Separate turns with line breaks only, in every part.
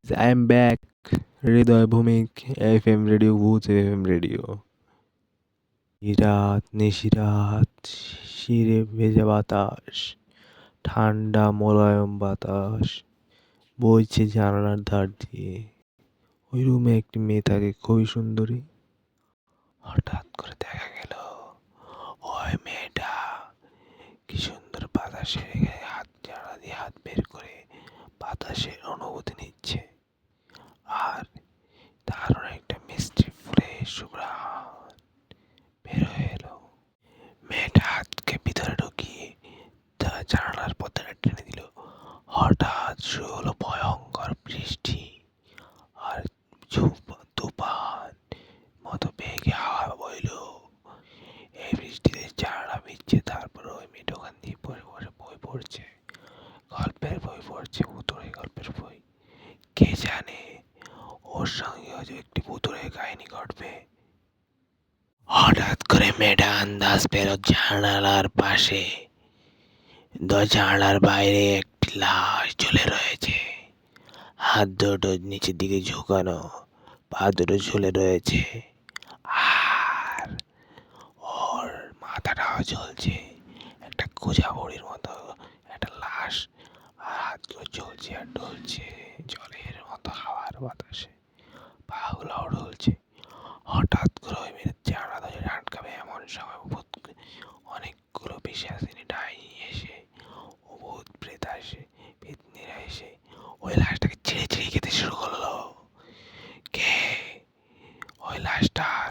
I am back. হৃদয় ভূমিক FM radio ভূত FM রেডিও। রাত নিশিরাত শিরে ভেজা বাতাস, ঠান্ডা মোলায়েম বাতাস বইছে জানালার ধার দিয়ে। ওই রুমে একটি মেয়ে থাকে, খুবই সুন্দরী। হঠাৎ করে দেখা গেল ওই মেয়েটা কি সুন্দর বাতাসে হাত জানালা দিয়ে হাত বের করে বাতাসের অনুভূতি নিচ্ছে। আর দারুণ একটা মিষ্টি ফ্রেশ সুঘ্রাণ বের হয়ে এলো। মেয়েটা হাতকে ভিতরে ঢুকিয়ে জানালার পর্দাটা টেনে দিল। হঠাৎ শুরু হলো ভয়ঙ্কর বৃষ্টি আর তুফান মতো বেগে হাওয়া বইল। এই বৃষ্টিতে জানালা ভিজছে, তারপর ওই মেয়েটা ওখান দিয়ে পড়ে বসে বই পড়ছে, গল্পের বই পড়ছে, ভুতুড়ে গল্পের বই। কে জানে ওর সঙ্গে হয়তো একটি ভুতুড়ে কাহিনী ঘটবে। হঠাৎ করে মেয়েটা আন্দাজ পেল জানালার পাশে, জানালার বাইরে একটি লাশ ঝুলে রয়েছে। হাত দুটো নিচের দিকে ঝুঁকানো, পা দুটো ঝুলে রয়েছে, আর ওর মাথাটাও ঝুলছে। একটা কুজা বুড়ির মতো একটা লাশ, আর হাতগুলো ঝুলছে আর ডুলছে জলের মতো হাওয়ার বাতাসে, পাগুলোও ডুলছে। হঠাৎ করে ওই মেয়ের জানালা দরজা আটকাবে এমন সময় অনেকগুলো পিশাচিনী ডাইনি এসে, ভূত প্রেত আসে, পেতনিরা এসে ওই লাশটাকে ছিঁড়ে ছিঁড়ে খেতে শুরু করলো। কে ওই লাশটার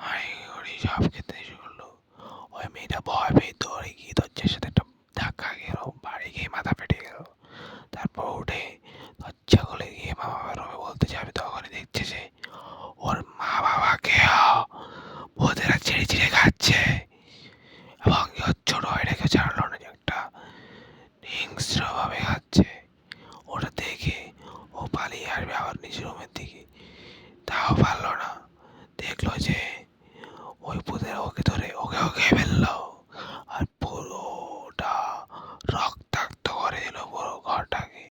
হাঁড়ি সব খেতে শুরু করলো। ওই মেয়েটা ভয় পেয়ে দৌড়ে গিয়ে দরজার সাথে একটা ধাক্কা গেল, বাড়ি গিয়ে মাথা ফেটে গেল। তারপর উঠে দরজা খুলে গিয়ে মা বাবার রুমে বলতে যাবে, তখনই দেখছে যে ওর মা বাবাকেও ভূতেরা ছিঁড়ে ছিঁড়ে খাচ্ছে, এবং ছোট ভাইটাকে ছাড়লো না, একটা হিংস্র ভাবে খাচ্ছে। ওটা দেখে ও পালিয়ে আসবে আবার নিজের রুমের দিকে, তাও পারলো না। দেখলো যে ওই ভূতেরা ওকে ধরে ওকেও খেয়ে ফেললো, আর পুরোটা রক্তাক্ত করে দিল পুরো ঘরটাকে।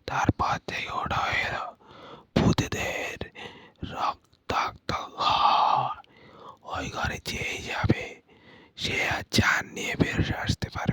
তারপর থেকে ওটা হয়ে গেল ভূতেদের রক্তাক্ত ঘর। ওই ঘরে যেই যাবে সে আর জান নিয়ে বেরোতে আসতে পারবে